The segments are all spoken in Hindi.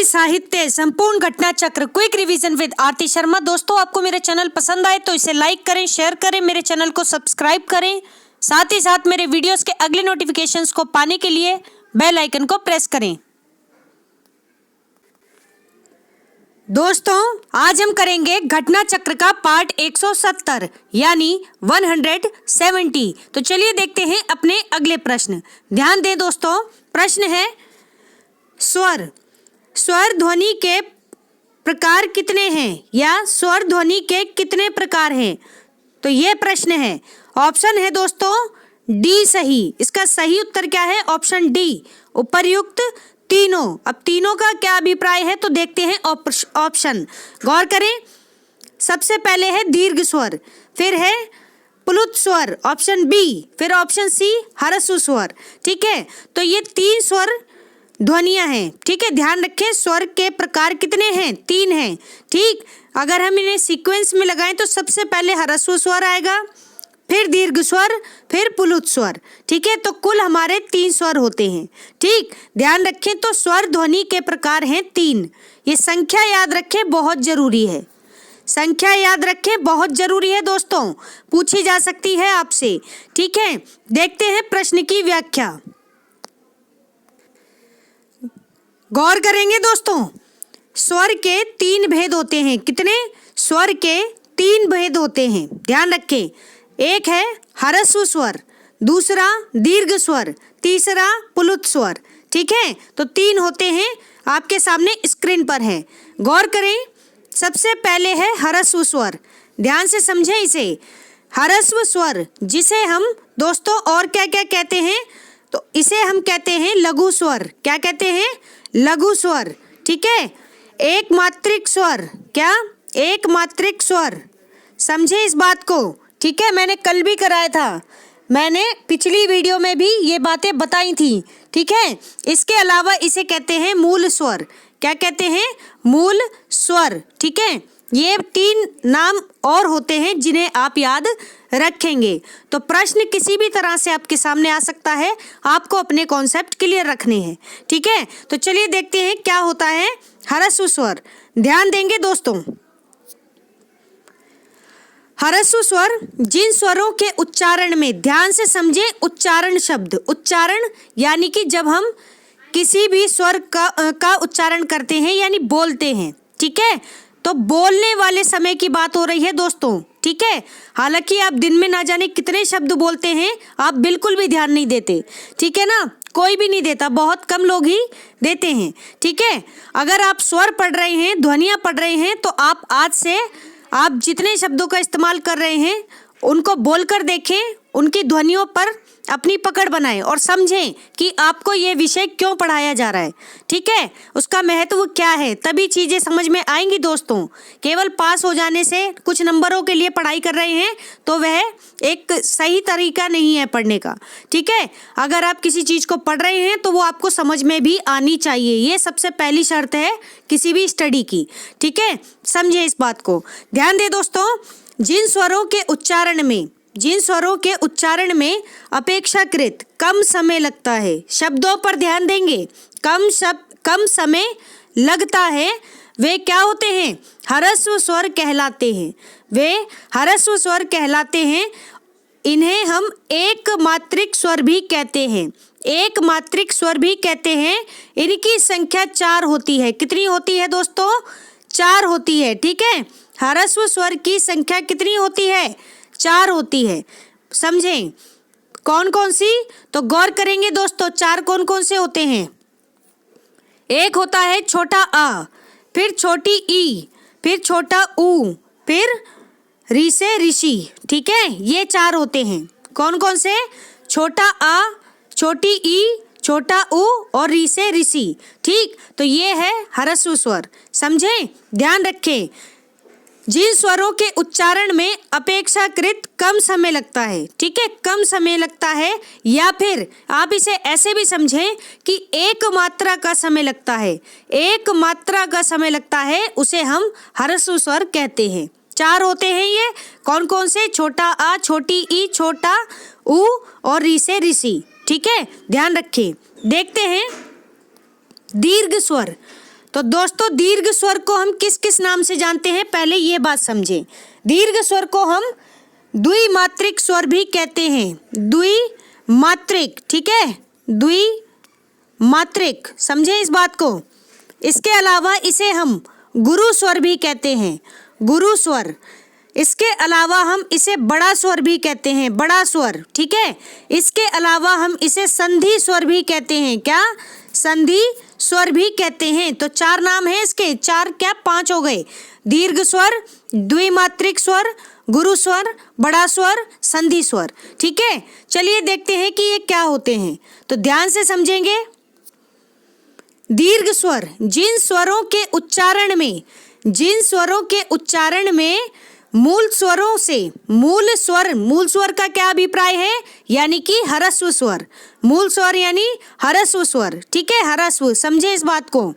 हिंदी साहित्य संपूर्ण घटना चक्र क्विक रिवीजन विद आरती शर्मा। दोस्तों, आपको मेरा चैनल पसंद आए तो इसे लाइक करें, शेयर करें, मेरे चैनल को सब्सक्राइब करें। साथ ही साथ मेरे वीडियोस के अगले नोटिफिकेशंस को पाने के लिए बेल आइकन को प्रेस करें। दोस्तों, आज हम करेंगे घटना चक्र का पार्ट 170 यानी 170। तो चलिए देखते हैं अपने अगले प्रश्न। ध्यान दें दोस्तों, प्रश्न है स्वर ध्वनि के प्रकार कितने हैं या स्वर ध्वनि के कितने प्रकार हैं। तो ये प्रश्न है। ऑप्शन है दोस्तों डी सही। इसका सही उत्तर क्या है? ऑप्शन डी, उपर्युक्त तीनों। अब तीनों का क्या अभिप्राय है तो देखते हैं ऑप्शन। गौर करें, सबसे पहले है दीर्घ स्वर, फिर है प्लुत स्वर ऑप्शन बी, फिर ऑप्शन सी ह्रस्व स्वर। ठीक है, तो ये तीन स्वर ध्वनियां हैं। ठीक है, ध्यान रखें, स्वर के प्रकार कितने हैं? तीन हैं। ठीक, अगर हम इन्हें सीक्वेंस में लगाएं तो सबसे पहले ह्रस्व स्वर आएगा, फिर दीर्घ स्वर, फिर प्लुत स्वर। ठीक है, तो कुल हमारे तीन स्वर होते हैं। ठीक, ध्यान रखें, तो स्वर ध्वनि के प्रकार हैं तीन। ये संख्या याद रखें, बहुत जरूरी है। संख्या याद रखें, बहुत जरूरी है दोस्तों, पूछी जा सकती है आपसे। ठीक है, देखते हैं प्रश्न की व्याख्या। गौर करेंगे दोस्तों, स्वर के तीन भेद होते हैं। कितने? स्वर के तीन भेद होते हैं, ध्यान रखें। एक है ह्रस्व स्वर, दूसरा दीर्घ स्वर, तीसरा प्लुत स्वर। ठीक है, तो तीन होते हैं, आपके सामने स्क्रीन पर है। गौर करें, सबसे पहले है ह्रस्व स्वर। ध्यान से समझें इसे। ह्रस्व स्वर जिसे हम दोस्तों और क्या क्या कहते हैं? तो इसे हम कहते हैं लघु स्वर। क्या कहते हैं? लघु स्वर। ठीक है, एक मात्रिक स्वर। क्या? एक मात्रिक स्वर। समझे इस बात को। ठीक है, मैंने कल भी कराया था, मैंने पिछली वीडियो में भी ये बातें बताई थी। ठीक है, इसके अलावा इसे कहते हैं मूल स्वर। क्या कहते हैं? मूल स्वर। ठीक है, ये तीन नाम और होते हैं जिन्हें आप याद रखेंगे। तो प्रश्न किसी भी तरह से आपके सामने आ सकता है, आपको अपने कॉन्सेप्ट क्लियर रखने हैं। ठीक है, तो चलिए देखते हैं क्या होता है ह्रस्व स्वर। ध्यान देंगे दोस्तों, ह्रस्व स्वर जिन स्वरों के उच्चारण में, ध्यान से समझे उच्चारण शब्द। उच्चारण यानी कि जब हम किसी भी स्वर का उच्चारण करते हैं यानी बोलते हैं। ठीक है, तो बोलने वाले समय की बात हो रही है दोस्तों। ठीक है, हालांकि आप दिन में ना जाने कितने शब्द बोलते हैं, आप बिल्कुल भी ध्यान नहीं देते। ठीक है ना, कोई भी नहीं देता, बहुत कम लोग ही देते हैं। ठीक है, अगर आप स्वर पढ़ रहे हैं, ध्वनियाँ पढ़ रहे हैं, तो आप आज से आप जितने शब्दों का इस्तेमाल कर रहे हैं उनको बोलकर देखें, उनकी ध्वनियों पर अपनी पकड़ बनाएं और समझें कि आपको ये विषय क्यों पढ़ाया जा रहा है। ठीक है, उसका महत्व क्या है, तभी चीज़ें समझ में आएंगी दोस्तों। केवल पास हो जाने से, कुछ नंबरों के लिए पढ़ाई कर रहे हैं तो वह एक सही तरीका नहीं है पढ़ने का। ठीक है, अगर आप किसी चीज़ को पढ़ रहे हैं तो वो आपको समझ में भी आनी चाहिए, ये सबसे पहली शर्त है किसी भी स्टडी की। ठीक है, समझे इस बात को। ध्यान दें दोस्तों, जिन स्वरों के उच्चारण में अपेक्षाकृत कम समय लगता है, शब्दों पर ध्यान देंगे, कम समय लगता है, वे क्या होते हैं? ह्रस्व स्वर कहलाते हैं। वे ह्रस्व स्वर कहलाते हैं। इन्हें हम एक मात्रिक स्वर भी कहते हैं। एक मात्रिक स्वर भी कहते हैं। इनकी संख्या 4 होती है। कितनी होती है दोस्तों? 4 होती है। ठीक है, ह्रस्व स्वर की संख्या कितनी होती है? 4 होती है। समझें कौन कौन सी? तो गौर करेंगे दोस्तों, 4 कौन कौन से होते हैं? एक होता है छोटा आ, फिर छोटी ई, फिर छोटा ऊ, फिर री से ऋषि। ठीक है, ये 4 होते हैं। कौन कौन से? छोटा आ, छोटी ई, छोटा ऊ और री से ऋषि। ठीक, तो ये है ह्रस्व स्वर। समझें, ध्यान रखें, जिन स्वरों के उच्चारण में अपेक्षाकृत कम समय लगता है। ठीक है, कम समय लगता है, या फिर आप इसे ऐसे भी समझें कि एक मात्रा का समय लगता है। एक मात्रा का समय लगता है, उसे हम ह्रस्व स्वर कहते हैं। 4 होते हैं ये। कौन कौन से? छोटा आ, छोटी ई, छोटा ऊ और री से ऋषि। ठीक है, ध्यान रखें। देखते हैं दीर्घ स्वर। तो दोस्तों दीर्घ स्वर को हम किस किस नाम से जानते हैं, पहले ये बात समझें। दीर्घ स्वर को हम द्विमात्रिक स्वर भी कहते हैं, द्विमात्रिक, ठीक है, द्विमात्रिक, समझें इस बात को। इसके अलावा इसे हम गुरु स्वर भी कहते हैं, गुरु स्वर। इसके अलावा हम इसे बड़ा स्वर भी कहते हैं, बड़ा स्वर, ठीक है। इसके अलावा हम इसे संधि स्वर भी कहते हैं, क्या, संधि स्वर भी कहते हैं। तो 4 नाम हैं इसके, 4 क्या 5 हो गए। दीर्घ स्वर, द्विमात्रिक स्वर, गुरु स्वर, बड़ा स्वर, संधि स्वर, ठीक है। चलिए देखते हैं कि ये क्या होते हैं, तो ध्यान से समझेंगे। दीर्घ स्वर जिन स्वरों के उच्चारण में मूल स्वरों से, मूल स्वर का क्या अभिप्राय है, यानी कि ह्रस्व स्वर, मूल स्वर यानी ह्रस्व स्वर, ठीक है, ह्रस्व, समझे इस बात को,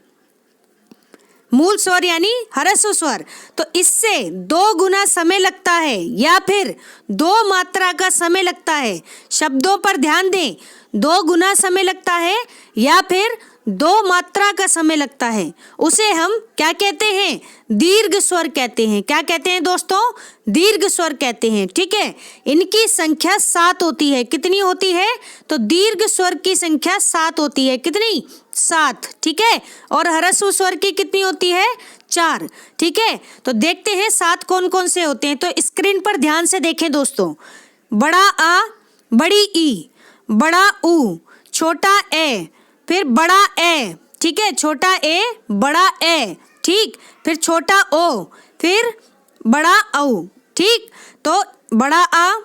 मूल स्वर यानी ह्रस्व स्वर। तो इससे 2 गुना समय लगता है या फिर 2 मात्रा का समय लगता है। शब्दों पर ध्यान दें, 2 गुना समय लगता है या फिर 2 मात्रा का समय लगता है, उसे हम क्या कहते हैं, दीर्घ स्वर कहते हैं। क्या कहते हैं दोस्तों, दीर्घ स्वर कहते हैं, ठीक है। इनकी संख्या 7 होती है, कितनी होती है, तो दीर्घ स्वर की संख्या 7 होती है, कितनी, 7, ठीक है। और ह्रस्व स्वर की कितनी होती है, 4, ठीक है। तो देखते हैं 7 कौन कौन से होते हैं। तो स्क्रीन पर ध्यान से देखें दोस्तों, बड़ा आ, बड़ी ई, बड़ा ऊ, छोटा ए, फिर बड़ा ए, ठीक है, छोटा ए, बड़ा ए, ठीक, फिर छोटा ओ, फिर बड़ा औ, ठीक। तो बड़ा आ,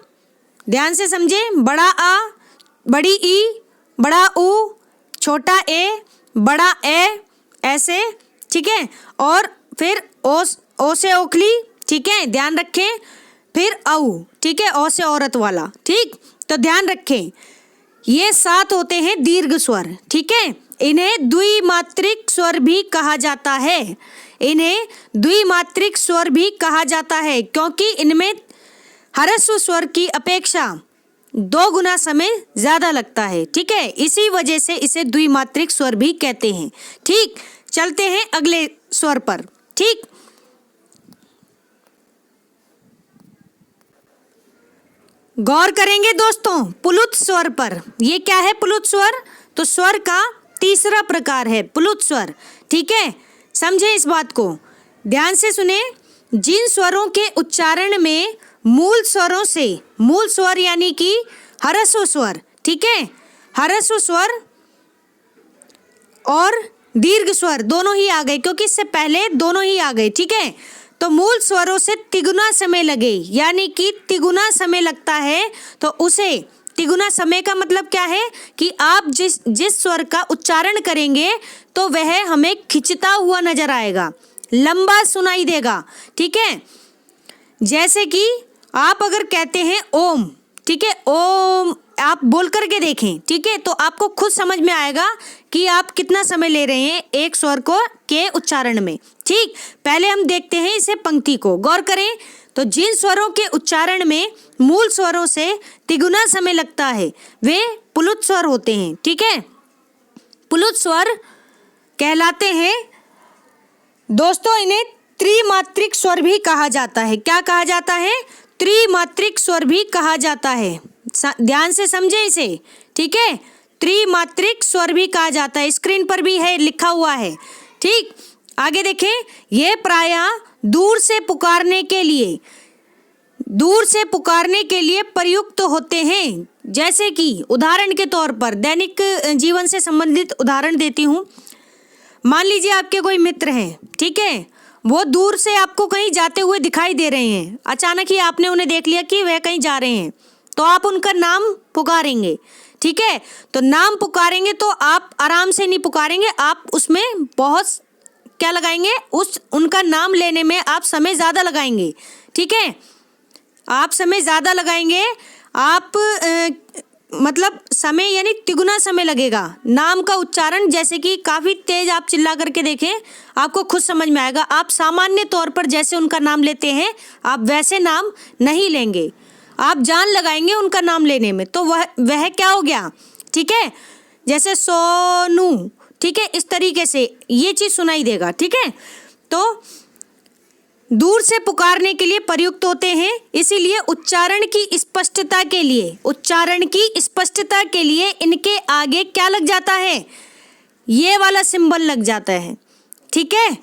ध्यान से समझे, बड़ा आ, बड़ी ई, बड़ा ऊ, छोटा ए, बड़ा ए, ऐसे, ठीक है। और फिर ओ से ओखली, ठीक है, ध्यान रखें, फिर औ, ठीक है, ओ से औरत वाला, ठीक। तो ध्यान रखें, ये 7 होते हैं दीर्घ स्वर, ठीक है। इन्हें द्विमात्रिक स्वर भी कहा जाता है, इन्हें द्विमात्रिक स्वर भी कहा जाता है, क्योंकि इनमें ह्रस्व स्वर की अपेक्षा 2 गुना समय ज्यादा लगता है, ठीक है। इसी वजह से इसे द्विमात्रिक स्वर भी कहते हैं, ठीक। चलते हैं अगले स्वर पर, ठीक। गौर करेंगे दोस्तों प्लुत स्वर पर। ये क्या है प्लुत स्वर, तो स्वर का तीसरा प्रकार है प्लुत स्वर, ठीक है। समझे इस बात को, ध्यान से सुने। जिन स्वरों के उच्चारण में मूल स्वरों से, मूल स्वर यानी कि ह्रस्व स्वर, ठीक है, ह्रस्व स्वर और दीर्घ स्वर दोनों ही आ गए, क्योंकि इससे पहले दोनों ही आ गए, ठीक है। तो मूल स्वरों से तिगुना समय लगे, यानी कि तिगुना समय लगता है, तो उसे, तिगुना समय का मतलब क्या है कि आप जिस स्वर का उच्चारण करेंगे तो वह हमें खिंचता हुआ नजर आएगा, लंबा सुनाई देगा, ठीक है। जैसे कि आप अगर कहते हैं ओम, ठीक है, ओम आप बोल करके देखें, ठीक है, तो आपको खुद समझ में आएगा कि आप कितना समय ले रहे हैं एक स्वर को के उच्चारण में, ठीक। पहले हम देखते हैं इसे पंक्ति को, गौर करें। तो जिन स्वरों के उच्चारण में मूल स्वरों से तिगुना समय लगता है वे प्लुत स्वर होते हैं, ठीक है, प्लुत स्वर कहलाते हैं दोस्तों। इन्हें त्रिमात्रिक स्वर भी कहा जाता है, क्या कहा जाता है, त्रिमात्रिक स्वर भी कहा जाता है, ध्यान से समझे इसे, ठीक है, त्रिमात्रिक स्वर भी कहा जाता है, स्क्रीन पर भी है, लिखा हुआ है, ठीक। आगे देखें, ये प्रायः दूर से पुकारने के लिए प्रयुक्त होते हैं। जैसे कि उदाहरण के तौर पर दैनिक जीवन से संबंधित उदाहरण देती हूँ। मान लीजिए आपके कोई मित्र हैं, ठीक है, वो दूर से आपको कहीं जाते हुए दिखाई दे रहे हैं, अचानक ही आपने उन्हें देख लिया कि वह कहीं जा रहे हैं, तो आप उनका नाम पुकारेंगे, ठीक है। तो नाम पुकारेंगे तो आप आराम से नहीं पुकारेंगे, आप उसमें बहुत क्या लगाएंगे, उनका नाम लेने में आप समय ज़्यादा लगाएंगे, ठीक है, आप समय ज़्यादा लगाएंगे, आप मतलब समय यानी तिगुना समय लगेगा। नाम का उच्चारण जैसे कि काफ़ी तेज आप चिल्ला करके देखें, आपको खुद समझ में आएगा। आप सामान्य तौर पर जैसे उनका नाम लेते हैं आप वैसे नाम नहीं लेंगे, आप जान लगाएंगे उनका नाम लेने में, तो वह क्या हो गया, ठीक है। जैसे सोनू, ठीक है, इस तरीके से ये चीज सुनाई देगा। ठीक है, तो दूर से पुकारने के लिए प्रयुक्त होते हैं, इसीलिए उच्चारण की स्पष्टता के लिए इनके आगे क्या लग जाता है, ये वाला सिंबल लग जाता है। ठीक है,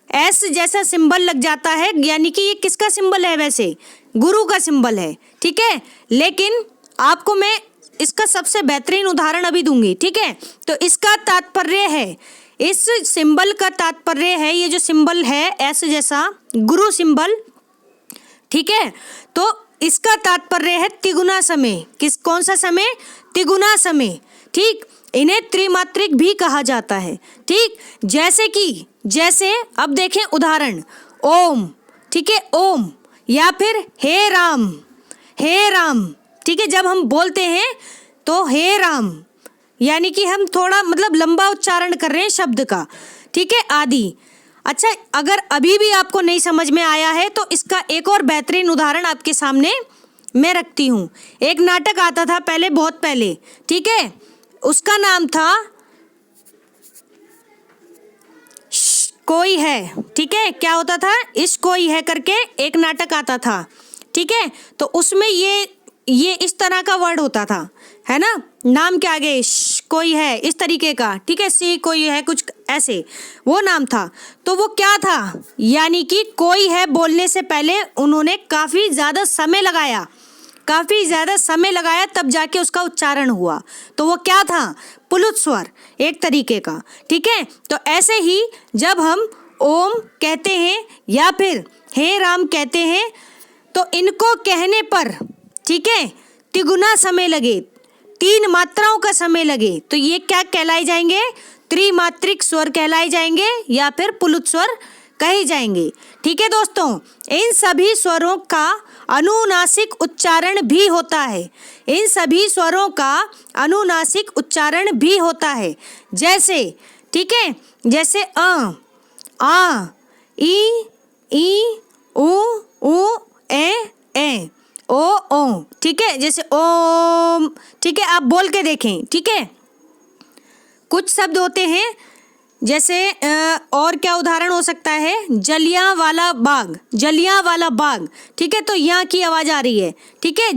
एस जैसा सिंबल लग जाता है, यानी कि ये किसका सिंबल है, वैसे गुरु का सिंबल है। ठीक है, लेकिन आपको मैं इसका सबसे बेहतरीन उदाहरण अभी दूंगी। ठीक है, तो इसका तात्पर्य है, इस सिंबल का तात्पर्य है, ये जो सिंबल है एस जैसा गुरु सिंबल, ठीक है, तो इसका तात्पर्य है तिगुना समय। कौन सा समय, तिगुना समय। ठीक, इन्हें त्रिमात्रिक भी कहा जाता है। ठीक, जैसे अब देखें उदाहरण, ओम, ठीक है, ओम, या फिर हे राम, हे राम। ठीक है, जब हम बोलते हैं तो हे राम, यानी कि हम थोड़ा मतलब लंबा उच्चारण कर रहे हैं शब्द का। ठीक है, आदि। अच्छा, अगर अभी भी आपको नहीं समझ में आया है तो इसका एक और बेहतरीन उदाहरण आपके सामने मैं रखती हूँ। एक नाटक आता था पहले, बहुत पहले, ठीक है, उसका नाम था कोई है। ठीक है, क्या होता था, इस कोई है करके एक नाटक आता था। ठीक है, तो उसमें ये इस तरह का वर्ड होता था, है ना, नाम के आगे कोई है, इस तरीके का। ठीक है, सी कोई है, कुछ ऐसे वो नाम था। तो वो क्या था, यानी कि कोई है बोलने से पहले उन्होंने काफ़ी ज़्यादा समय लगाया तब जाके उसका उच्चारण हुआ। तो वो क्या था, पुलुत स्वर एक तरीके का। ठीक है, तो ऐसे ही जब हम ओम कहते हैं या फिर हे राम कहते हैं तो इनको कहने पर, ठीक है, तिगुना समय लगे, 3 मात्राओं का समय लगे, तो ये क्या कहलाए जाएंगे, त्रिमात्रिक स्वर कहलाए जाएंगे या फिर पुलुत स्वर कहे जाएंगे। ठीक है दोस्तों, इन सभी स्वरों का अनुनासिक उच्चारण भी होता है। जैसे, ठीक है, जैसे आ, ई, उ, ए, ओ। ठीक है, जैसे ओम। ठीक है, आप बोल के देखें। ठीक है, कुछ शब्द होते हैं जैसे और क्या उदाहरण हो सकता है, जलियांवाला बाग। ठीक है, तो यहाँ की आवाज़ आ रही है। ठीक है,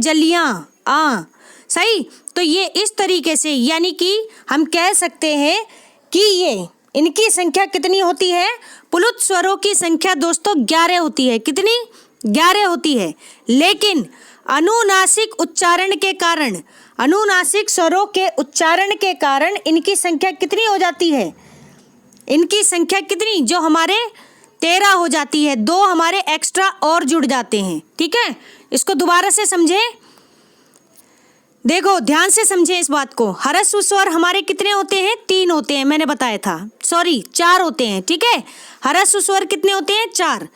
सही। तो ये इस तरीके से, यानी कि हम कह सकते हैं कि ये इनकी संख्या कितनी होती है, पुलुत स्वरों की संख्या दोस्तों 11 होती है। कितनी, 11 होती है। लेकिन अनुनासिक स्वरों के उच्चारण के कारण इनकी संख्या कितनी हो जाती है, इनकी संख्या कितनी, जो हमारे 13 हो जाती है। 2 हमारे एक्स्ट्रा और जुड़ जाते हैं। ठीक है, इसको दोबारा से समझें, देखो ध्यान से समझें इस बात को। ह्रस्व स्वर हमारे कितने होते हैं, 3 होते हैं, मैंने बताया था, 4 होते हैं। ठीक है, ह्रस्व स्वर कितने होते हैं, 4,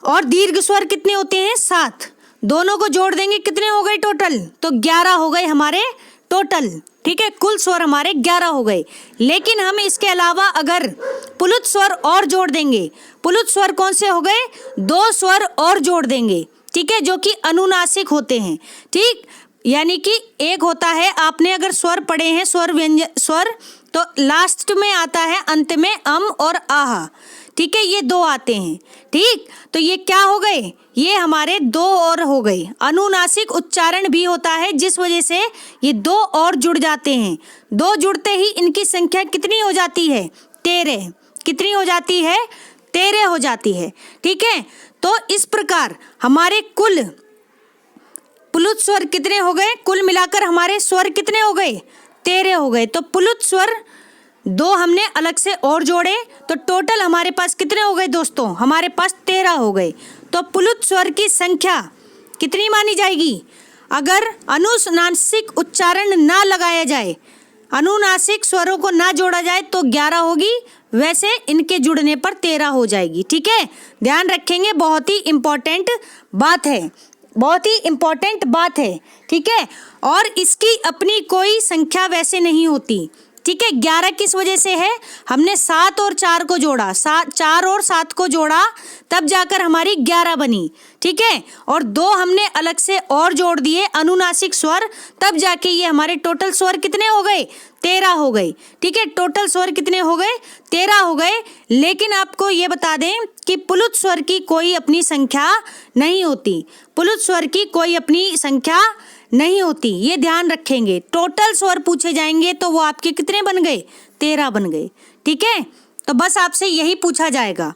और दीर्घ स्वर कितने होते हैं, 7। दोनों को जोड़ देंगे, कितने हो गए टोटल, तो 11 हो गए हमारे टोटल। ठीक है, कुल स्वर हमारे 11 हो गए। लेकिन हम इसके अलावा अगर पुलुत स्वर और जोड़ देंगे, पुलुत स्वर कौन से हो गए, 2 स्वर और जोड़ देंगे। ठीक है, जो कि अनुनासिक होते हैं। ठीक, यानी कि एक होता है, आपने अगर स्वर पढ़े हैं, स्वर तो लास्ट में आता है, अंत में अम और आह। ठीक है, ये 2 आते हैं। ठीक, तो ये क्या हो गए, ये हमारे 2 और हो गए। अनुनासिक उच्चारण भी होता है, जिस वजह से ये 2 और जुड़ जाते हैं। 2 जुड़ते ही इनकी संख्या कितनी हो जाती है, 13। कितनी हो जाती है, 13 हो जाती है। ठीक है, तो इस प्रकार हमारे कुल पुलुत स्वर कितने हो गए, कुल मिलाकर हमारे स्वर कितने हो गए, 13 हो गए। तो पुलुत स्वर 2 हमने अलग से और जोड़े, तो टोटल हमारे पास कितने हो गए दोस्तों, हमारे पास 13 हो गए। तो पुलुत स्वर की संख्या कितनी मानी जाएगी, अगर अनुनासिक उच्चारण ना लगाया जाए, अनुनासिक स्वरों को ना जोड़ा जाए तो 11 होगी, वैसे इनके जुड़ने पर 13 हो जाएगी। ठीक है, ध्यान रखेंगे, बहुत ही इम्पोर्टेंट बात है। ठीक है, और इसकी अपनी कोई संख्या वैसे नहीं होती। ठीक है, 11 किस वजह से है, हमने 7 और 4 को जोड़ा, 4 और 7 को जोड़ा, तब जाकर हमारी 11 बनी। ठीक है, और 2 हमने अलग से और जोड़ दिए अनुनासिक स्वर, तब जाके ये हमारे टोटल स्वर कितने हो गए, 13 हो गए। ठीक है, टोटल स्वर कितने हो गए? 13 हो गए। लेकिन आपको ये बता दें कि पुलुत स्वर की कोई अपनी संख्या नहीं होती। पुलुत स्वर की कोई अपनी संख्या नहीं होती, ये ध्यान रखेंगे। टोटल स्वर पूछे जाएंगे तो वो आपके कितने बन गए? 13 बन गए। ठीक है, तो बस आपसे यही पूछा जाएगा।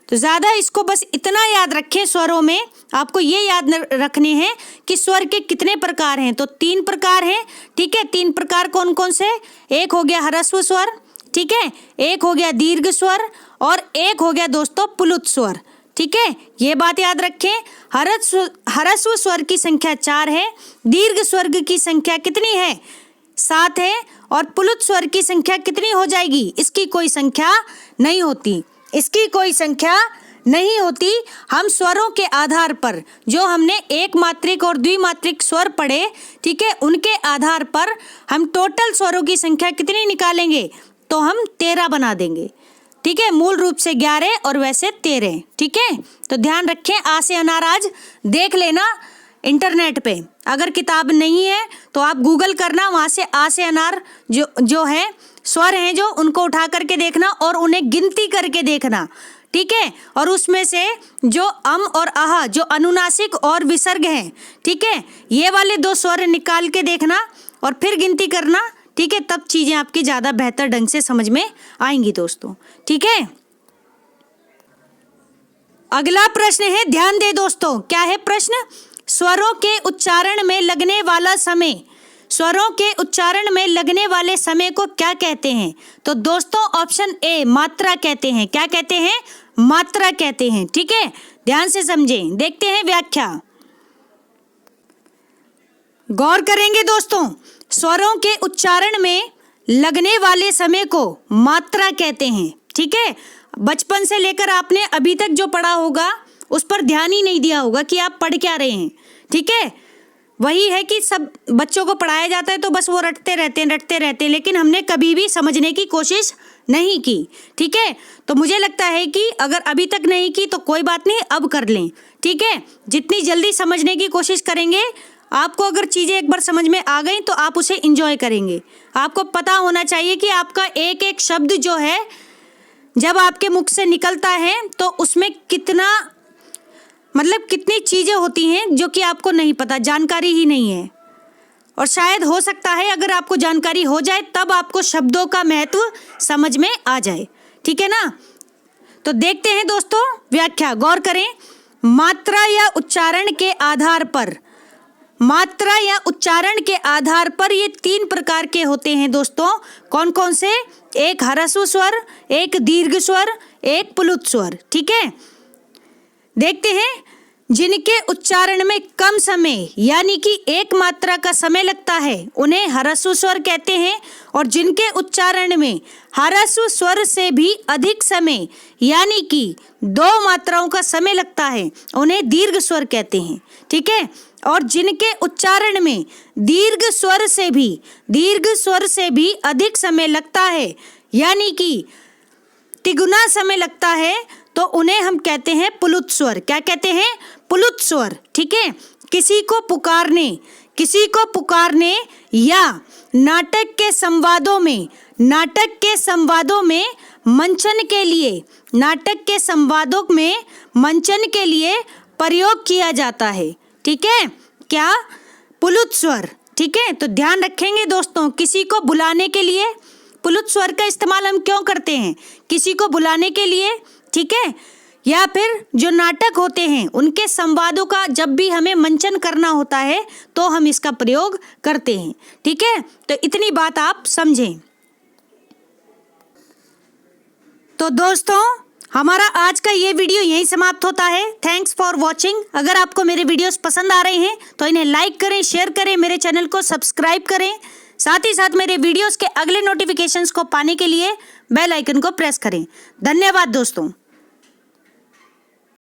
तो ज़्यादा इसको बस इतना याद रखें, स्वरों में आपको ये याद रखने हैं कि स्वर के कितने प्रकार हैं। तो 3 प्रकार हैं। ठीक है, 3 प्रकार कौन कौन से? एक हो गया ह्रस्व स्वर, ठीक है, एक हो गया दीर्घ स्वर और एक हो गया दोस्तों पुलुत स्वर। ठीक है, ये बात याद रखें। ह्रस्व स्वर की संख्या 4 है, दीर्घ स्वर की संख्या कितनी है? 7 है, और पुलुत स्वर की संख्या कितनी हो जाएगी? इसकी कोई संख्या नहीं होती, इसकी कोई संख्या नहीं होती। हम स्वरों के आधार पर, जो हमने एक मात्रिक और द्विमात्रिक स्वर पढ़े, ठीक है, उनके आधार पर हम टोटल स्वरों की संख्या कितनी निकालेंगे? तो हम 13 बना देंगे। ठीक है, मूल रूप से 11 और वैसे 13। ठीक है, तो ध्यान रखें। आ से अनार आज देख लेना इंटरनेट पे, अगर किताब नहीं है तो आप गूगल करना, वहाँ से आ से अनार जो है स्वर हैं जो, उनको उठा करके देखना और उन्हें गिनती करके देखना। ठीक है, और उसमें से जो अम और आह, जो अनुनासिक और विसर्ग हैं, ठीक है, ये वाले 2 स्वर निकाल के देखना और फिर गिनती करना। ठीक है, तब चीज़ें आपकी ज़्यादा बेहतर ढंग से समझ में आएंगी दोस्तों। ठीक है, अगला प्रश्न है, ध्यान दे दोस्तों। क्या है प्रश्न? स्वरों के उच्चारण में लगने वाला समय, स्वरों के उच्चारण में लगने वाले समय को क्या कहते हैं? तो दोस्तों ऑप्शन ए मात्रा कहते हैं। क्या कहते हैं? मात्रा कहते हैं। ठीक है, ध्यान से समझें। देखते हैं व्याख्या, गौर करेंगे दोस्तों। स्वरों के उच्चारण में लगने वाले समय को मात्रा कहते हैं। ठीक है, बचपन से लेकर आपने अभी तक जो पढ़ा होगा उस पर ध्यान ही नहीं दिया होगा कि आप पढ़ क्या रहे हैं। ठीक है, वही है कि सब बच्चों को पढ़ाया जाता है तो बस वो रटते रहते हैं, लेकिन हमने कभी भी समझने की कोशिश नहीं की। ठीक है, तो मुझे लगता है कि अगर अभी तक नहीं की तो कोई बात नहीं, अब कर लें। ठीक है, जितनी जल्दी समझने की कोशिश करेंगे, आपको अगर चीज़ें एक बार समझ में आ गई तो आप उसे एंजॉय करेंगे। आपको पता होना चाहिए कि आपका एक एक शब्द जो है जब आपके मुख से निकलता है तो उसमें कितनी चीज़ें होती हैं जो कि आपको नहीं पता, जानकारी ही नहीं है। और शायद हो सकता है अगर आपको जानकारी हो जाए तब आपको शब्दों का महत्व समझ में आ जाए। ठीक है ना, तो देखते हैं दोस्तों व्याख्या, गौर करें। मात्रा या उच्चारण के आधार पर, मात्रा या उच्चारण के आधार पर ये 3 प्रकार के होते हैं दोस्तों। कौन कौन से? एक ह्रस्व स्वर, एक दीर्घ स्वर, एक पुलुत स्वर। ठीक है, देखते हैं। जिनके उच्चारण में कम समय यानी कि एक मात्रा का समय लगता है उन्हें ह्रस्व स्वर कहते हैं, और जिनके उच्चारण में ह्रस्व स्वर से भी अधिक समय यानी कि 2 मात्राओं का समय लगता है उन्हें दीर्घ स्वर कहते हैं। ठीक है, और जिनके उच्चारण में दीर्घ स्वर से भी अधिक समय लगता है यानी कि तिगुना समय लगता है तो उन्हें हम कहते हैं पुलुत स्वर। क्या कहते हैं? पुलुत स्वर। ठीक है, किसी को पुकारने या नाटक के संवादों में मंचन के लिए प्रयोग किया जाता है। ठीक है, क्या? पुलुत स्वर। ठीक है, तो ध्यान रखेंगे दोस्तों, किसी को बुलाने के लिए पुलुत स्वर का इस्तेमाल हम क्यों करते हैं? किसी को बुलाने के लिए, ठीक है, या फिर जो नाटक होते हैं उनके संवादों का जब भी हमें मंचन करना होता है तो हम इसका प्रयोग करते हैं। ठीक है, तो इतनी बात आप समझें। तो दोस्तों हमारा आज का ये वीडियो यहीं समाप्त होता है। Thanks for watching. अगर आपको मेरे वीडियोस पसंद आ रहे हैं तो इन्हें लाइक करें, शेयर करें, मेरे चैनल को सब्सक्राइब करें। साथ ही साथ मेरे वीडियोस के अगले नोटिफिकेशंस को पाने के लिए बेल आइकन को प्रेस करें। धन्यवाद दोस्तों।